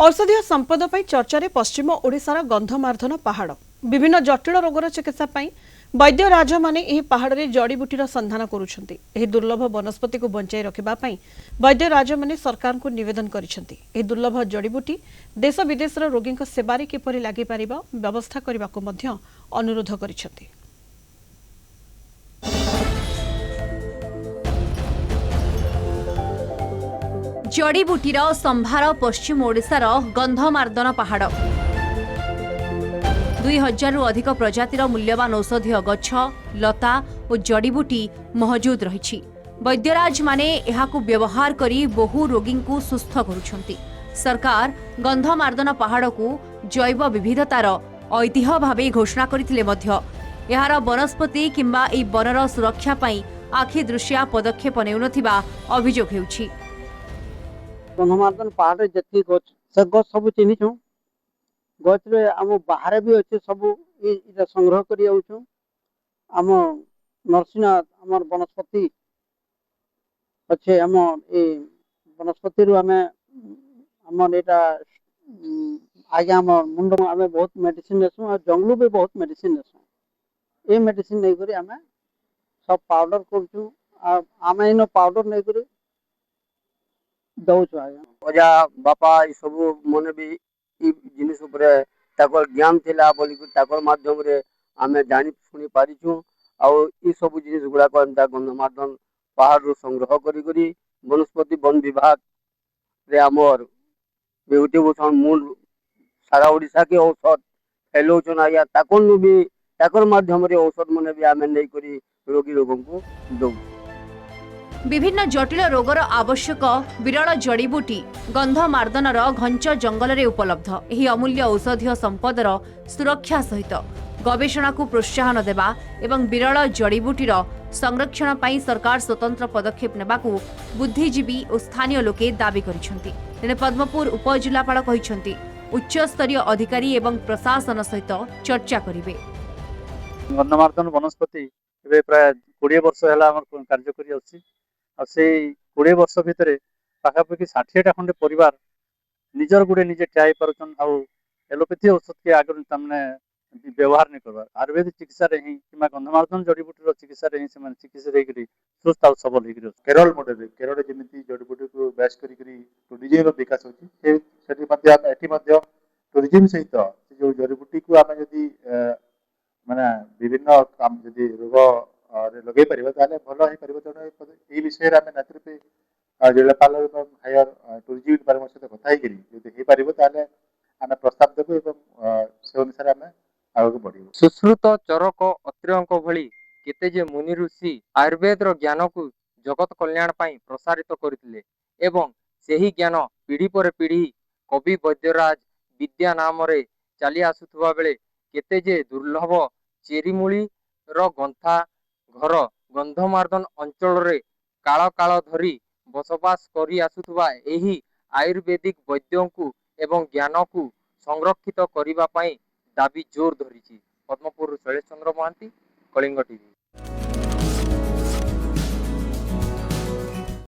औषधीय संपद पर चर्चा रे पश्चिम ओडिशार गंधमार्दन पहाड़ विभिन्न जटिल रोगर चिकित्सा पई वैद्य राज माने एही पहाड़ रे जड़ीबूटीर संधान करुछंती। एही दुर्लभ वनस्पति को बंचाई रखिबा पई वैद्य राज माने सरकार को निवेदन करिसेंती। एही दुर्लभ जड़ीबूटी देश विदेशर रोगी सेवारे किपरि लागि परिबा व्यवस्था करबा को मध्य अनुरोध करिसेंती। जड़ीबूटीर संभार पश्चिम ओडिशार गंधमार्दन पहाड़ 2000 रु अधिक प्रजातिर मूल्यवान औषधीय गछ लता और जड़ीबूटी महजूद रही। वैद्यराज माने एहाकु व्यवहार करी बहु रोगी को सुस्थ करुछंती। सरकार गंधमार्दन पहाड़ को जैव विविधतार ऐतिह्य भावे घोषणा करथिले मध्य एहार वनस्पति किंबा एई वनर सुरक्षा पई आखि दृश्या पदक्षेप नेउनथिबा अभियोग हेउछि। गंधमार्दन पहाड़ जति गछ से गछ सब चिन्हिछु। गछ रे आम बाहर भी अच्छे सब इटा संग्रह करी आउछु। आम नरसिंहनाथ आम वनस्पति अच्छे आम ए वनस्पति रु आम आम एटा आगे आम मुंड आम बहुत मेडिसिन नेसु और जंगल भी बहुत मेडिसिन नेसु। ए मेडिसिन नै करी आम सब पाउडर करछु। आम इन पाउडर नै करी दौछु। अजा बापा ई सब मन भी ई जिनिस उपरे ताकर ज्ञान थिला बोली ताकर माध्यम रे आमे जानि सुनि पारिछु। आ ई सब जिनिस गुडा को अंता गंधमार्दन पहाड़ रो संग्रह करी करी वनस्पति वन विभाग रे हमर बेउटी भूषण मूल सारा ओडिशा के औषध फैलोचन आया ताकर भी ताकर माध्यम रे औषध मन भी आमे नै करी रोगी रोगन को दउ। विभिन्न जटिल रोगर आवश्यक विरल जड़ीबूटी गंधमार्दनर घंच जंगल रे उपलब्ध। एही अमूल्य औषधीय संपदर सुरक्षा सहित गवेषणा को प्रोत्साहन देबा एवं विरल जड़ीबूटीर संरक्षण पई सरकार स्वतंत्र पदक्षेप नेबाकू बुद्धिजीवी और स्थानीय लोके दाबी करिसेंती। तेने पद्मपुर उपजिल्लापाल कहिसेंती उच्च स्तरीय अधिकारी एवं प्रशासन सहित चर्चा करिवे। गंधमार्दन वनस्पति एबे प्राय 20 वर्ष हैला हमर कार्य करि आछि। आ से 20 वर्ष भितर पाखापाखि 60टा खंडे परिवार निजर गुड़े निजे ट्राई पारछन। आ एलोपैथी औषध के आगर तमने व्यवहार नहीं करबार आयुर्वेदिक चिकित्सा रे ही किमा गंधमार्दन जड़ीबूटी चिकित्सा रे ही से चिकित्सा रे करी सुस्थ और सबल हेकरी। केरल मॉडल केरल जेमिति जड़ीबूटी को बेस करी टूरिज्म रो विकास होची से सेठी मध्य एठी मध्य टूरिज्म सहित जो जड़ीबूटी को आमे यदि माने विभिन्न काम यदि रोग रे लगे परिबा ताले भलो हे परिबा। तेणु ए विषय रे आमे नेतृत्व पे जिलापाल एवं हायर टूरिज्म डिपार्टमेंट सहित कथा हे करी यदि हे परिबा ताले आमे प्रस्ताव देबो एवं से अनुसार आमे आगे बढ़िबो। सुश्रुत चरक अत्र्यंक भली केते जे मुनि ऋषि आयुर्वेदर ज्ञान को जगत कल्याण पाई प्रसारित करथिले एवं सेही ज्ञान पीढ़ी पर पीढ़ी कवि वैद्यराज विद्या नाम रे चली आसुथुवा बेले केते जे दुर्लभ चेरीमूली रो गंथा घर गंधमार्दन अंचल रे काल काल धरी बसवास करी आसुथुवा एही आयुर्वेदिक वैद्यों को एवं ज्ञान को संरक्षित करिबा पाई दाबी जोर धरी। पद्मपुर शैलेश चंद्र महांती, कलिंग टीवी।